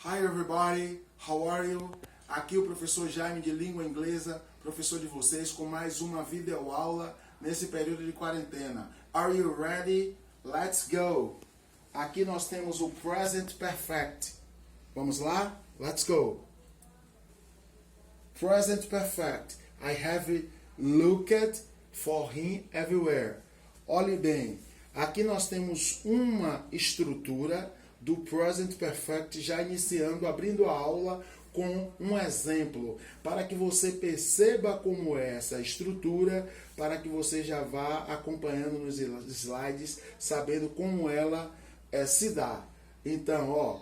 Hi everybody, how are you? Aqui o professor Jaime de Língua Inglesa, professor de vocês, com mais uma videoaula nesse período de quarentena. Are you ready? Let's go! Aqui nós temos o Present Perfect. Vamos lá? Let's go! Present Perfect. I have looked for him everywhere. Olhe bem, aqui nós temos uma estrutura do Present Perfect já iniciando, abrindo a aula com um exemplo, para que você perceba como é essa estrutura, para que você já vá acompanhando nos slides, sabendo como ela se dá. Então,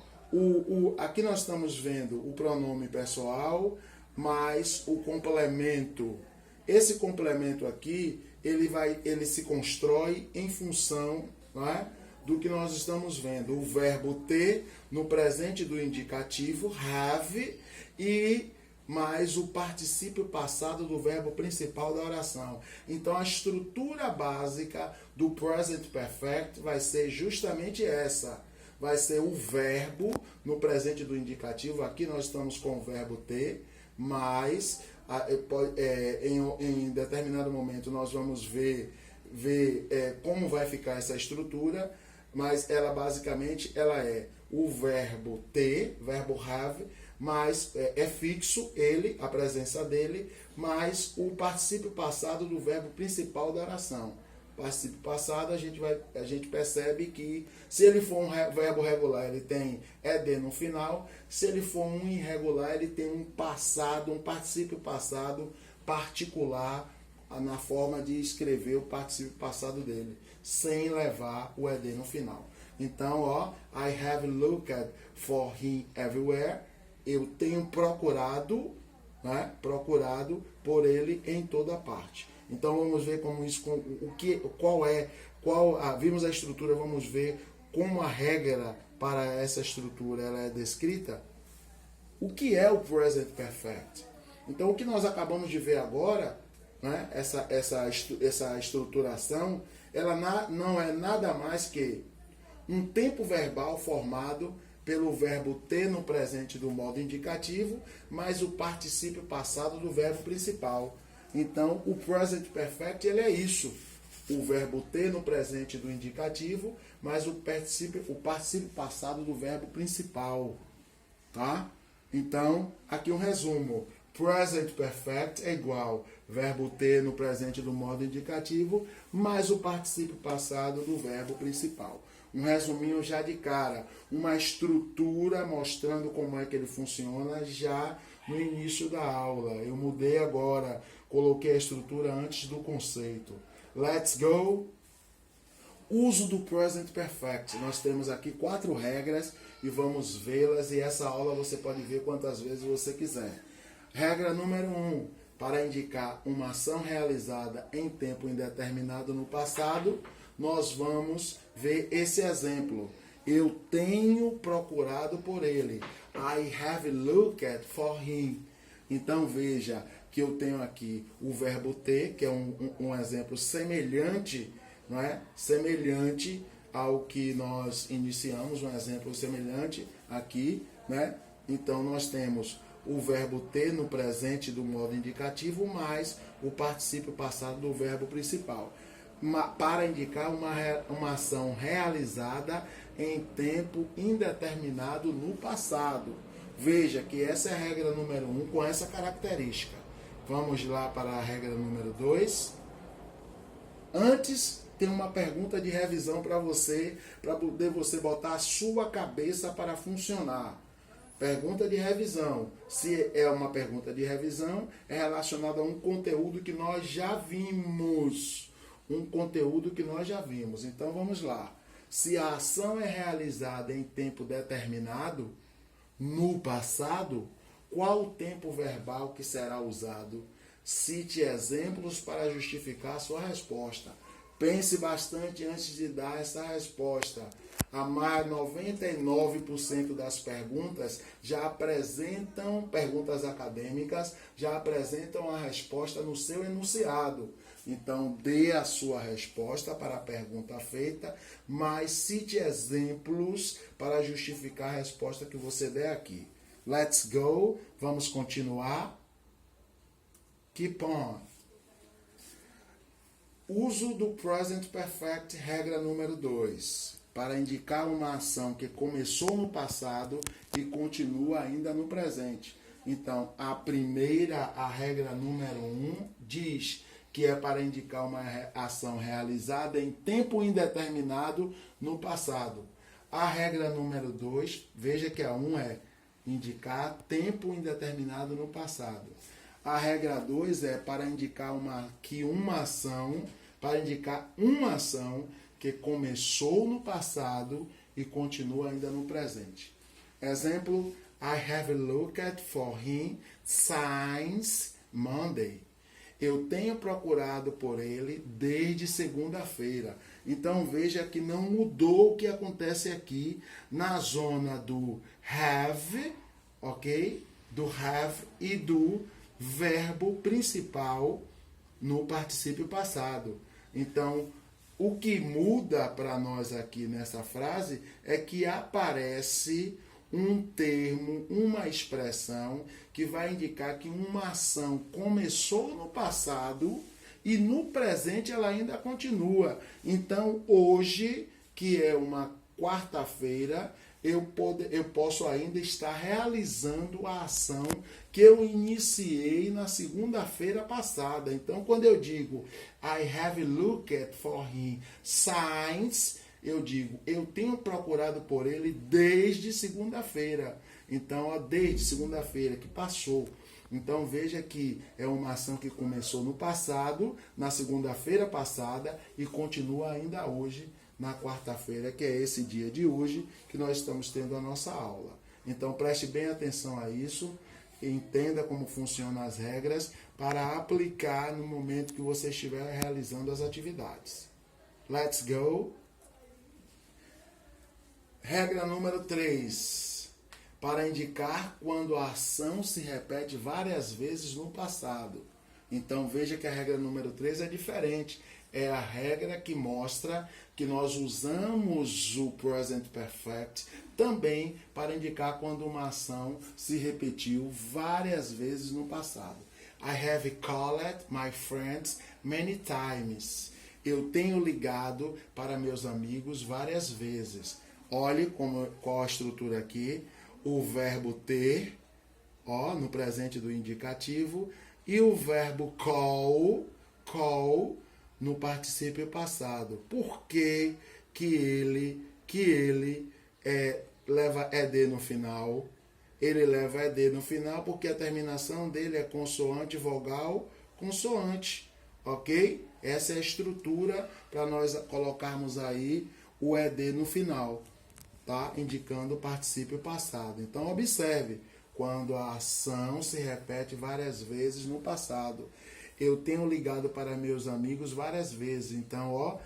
aqui nós estamos vendo o pronome pessoal, mais o complemento. Esse complemento aqui, ele se constrói em função, não é, do que nós estamos vendo. O verbo ter no presente do indicativo, have, e mais o particípio passado do verbo principal da oração. Então, a estrutura básica do Present Perfect vai ser justamente essa. Vai ser o verbo no presente do indicativo. Aqui nós estamos com o verbo ter, mas em determinado momento nós vamos ver como vai ficar essa estrutura, mas ela basicamente é o verbo ter, verbo have, mas é fixo ele, a presença dele, mais o particípio passado do verbo principal da oração. Particípio passado, a gente percebe que se ele for um verbo regular, ele tem ed no final. Se ele for um irregular, ele tem um particípio passado particular na forma de escrever o particípio passado dele, sem levar o ed no final. Então, I have looked for him everywhere. Eu tenho procurado, né, procurado por ele em toda parte. Então vamos ver como isso, vimos a estrutura, vamos ver como a regra para essa estrutura ela é descrita. O que é o Present Perfect? Então o que nós acabamos de ver agora, né, essa estruturação, ela não é nada mais que um tempo verbal formado pelo verbo ter no presente do modo indicativo, mais o particípio passado do verbo principal. Então, o Present Perfect ele é isso. O verbo ter no presente do indicativo, mais o particípio passado do verbo principal. Tá? Então, aqui um resumo. Present Perfect é igual verbo ter no presente do modo indicativo, mais o particípio passado do verbo principal. Um resuminho já de cara, uma estrutura mostrando como é que ele funciona já no início da aula. Eu mudei agora, coloquei a estrutura antes do conceito. Let's go! Uso do Present Perfect. Nós temos aqui 4 regras e vamos vê-las, e essa aula você pode ver quantas vezes você quiser. Regra número 1, para indicar uma ação realizada em tempo indeterminado no passado, nós vamos ver esse exemplo. Eu tenho procurado por ele. I have looked for him. Então veja que eu tenho aqui o verbo ter, que é um exemplo semelhante, não é? Semelhante ao que nós iniciamos, um exemplo semelhante aqui, né? Então nós temos o verbo ter no presente do modo indicativo, mais o particípio passado do verbo principal, para indicar uma ação realizada em tempo indeterminado no passado. Veja que essa é a regra número 1 com essa característica. Vamos lá para a regra número 2. Antes, tem uma pergunta de revisão para você poder você botar a sua cabeça para funcionar. Pergunta de revisão. Se é uma pergunta de revisão, é relacionada a um conteúdo que nós já vimos. Então vamos lá. Se a ação é realizada em tempo determinado, no passado, qual o tempo verbal que será usado? Cite exemplos para justificar a sua resposta. Pense bastante antes de dar essa resposta. A mais 99% das perguntas já apresentam, perguntas acadêmicas, já apresentam a resposta no seu enunciado. Então, dê a sua resposta para a pergunta feita, mas cite exemplos para justificar a resposta que você der aqui. Let's go. Vamos continuar. Keep on. Uso do Present Perfect, regra número 2. Para indicar uma ação que começou no passado e continua ainda no presente. Então, a regra número 1 diz que é para indicar uma ação realizada em tempo indeterminado no passado. A regra número 2, veja que a 1 é indicar tempo indeterminado no passado. A regra 2 é para indicar uma ação que começou no passado e continua ainda no presente. Exemplo, I have looked for him since Monday. Eu tenho procurado por ele desde segunda-feira. Então veja que não mudou o que acontece aqui na zona do have, ok? Do have e do verbo principal no particípio passado. Então, o que muda para nós aqui nessa frase é que aparece um termo, uma expressão que vai indicar que uma ação começou no passado e no presente ela ainda continua. Então, hoje, que é uma quarta-feira, eu posso ainda estar realizando a ação que eu iniciei na segunda-feira passada. Então, quando eu digo I have looked for him since, eu digo, eu tenho procurado por ele desde segunda-feira. Então, desde segunda-feira que passou. Então, veja que é uma ação que começou no passado, na segunda-feira passada, e continua ainda hoje, na quarta-feira, que é esse dia de hoje, que nós estamos tendo a nossa aula. Então, preste bem atenção a isso, entenda como funcionam as regras, para aplicar no momento que você estiver realizando as atividades. Let's go! Regra número 3. Para indicar quando a ação se repete várias vezes no passado. Então veja que a regra número 3 é diferente. É a regra que mostra que nós usamos o Present Perfect também para indicar quando uma ação se repetiu várias vezes no passado. I have called my friends many times. Eu tenho ligado para meus amigos várias vezes. Olhe qual a estrutura aqui. O verbo ter, no presente do indicativo, e o verbo call, no particípio passado. Por que ele leva ed no final? Ele leva ed no final porque a terminação dele é consoante, vogal, consoante. Ok? Essa é a estrutura para nós colocarmos aí o ed no final. Tá? Indicando o particípio passado. Então, observe, quando a ação se repete várias vezes no passado. Eu tenho ligado para meus amigos várias vezes. Então,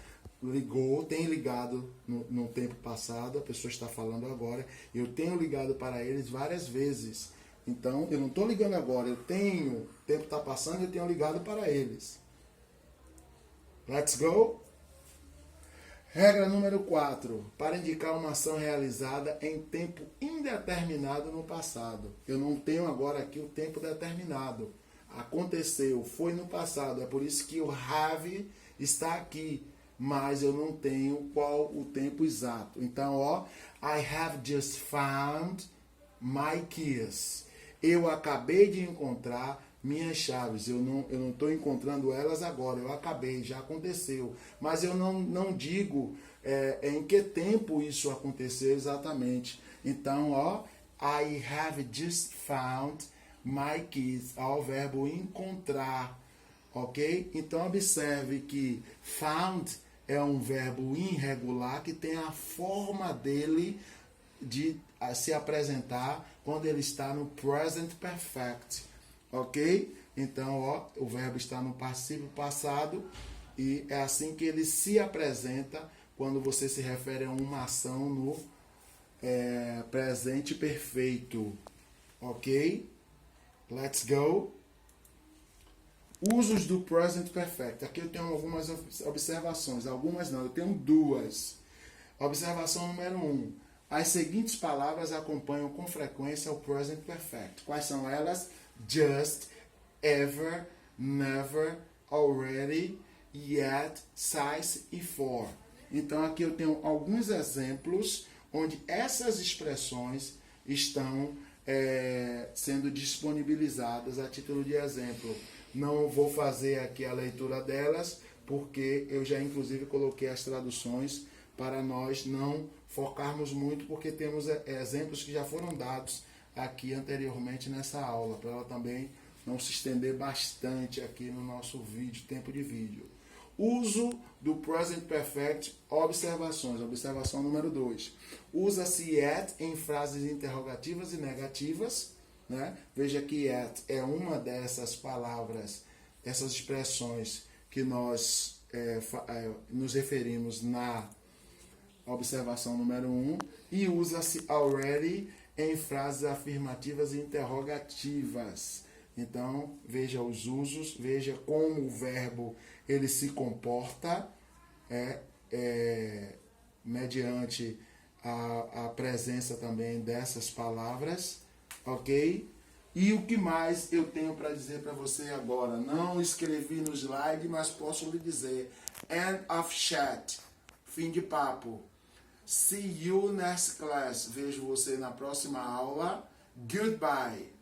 tem ligado no tempo passado, a pessoa está falando agora. Eu tenho ligado para eles várias vezes. Então, eu não estou ligando agora, o tempo está passando e eu tenho ligado para eles. Let's go! Regra número 4. Para indicar uma ação realizada em tempo indeterminado no passado. Eu não tenho agora aqui o tempo determinado. Aconteceu, foi no passado. É por isso que o have está aqui. Mas eu não tenho qual o tempo exato. Então, I have just found my keys. Eu acabei de encontrar minhas chaves. Eu não estou encontrando elas agora. Eu acabei, já aconteceu. Mas eu não digo em que tempo isso aconteceu exatamente. Então, I have just found my keys. O verbo encontrar. Ok? Então, observe que found é um verbo irregular que tem a forma dele de se apresentar quando ele está no present perfect. Ok? Então, o verbo está no particípio passado e é assim que ele se apresenta quando você se refere a uma ação no presente perfeito. Ok? Let's go. Usos do present perfect. Aqui eu tenho algumas observações. Algumas não, eu tenho duas. Observação número 1. As seguintes palavras acompanham com frequência o present perfect. Quais são elas? Just, ever, never, already, yet, since e for. Então aqui eu tenho alguns exemplos onde essas expressões estão sendo disponibilizadas a título de exemplo. Não vou fazer aqui a leitura delas, porque eu já inclusive coloquei as traduções para nós não focarmos muito, porque temos exemplos que já foram dados aqui anteriormente nessa aula, para ela também não se estender bastante aqui no nosso vídeo, tempo de vídeo. Uso do present perfect, observações. Observação número 2. Usa-se at em frases interrogativas e negativas. Né? Veja que at é uma dessas palavras, essas expressões que nós nos referimos na observação número 1. E usa-se already em frases afirmativas e interrogativas. Então, veja os usos, veja como o verbo ele se comporta mediante a presença também dessas palavras, ok? E o que mais eu tenho para dizer para você agora? Não escrevi no slide, mas posso lhe dizer. End of chat. Fim de papo. See you next class. Vejo você na próxima aula. Goodbye.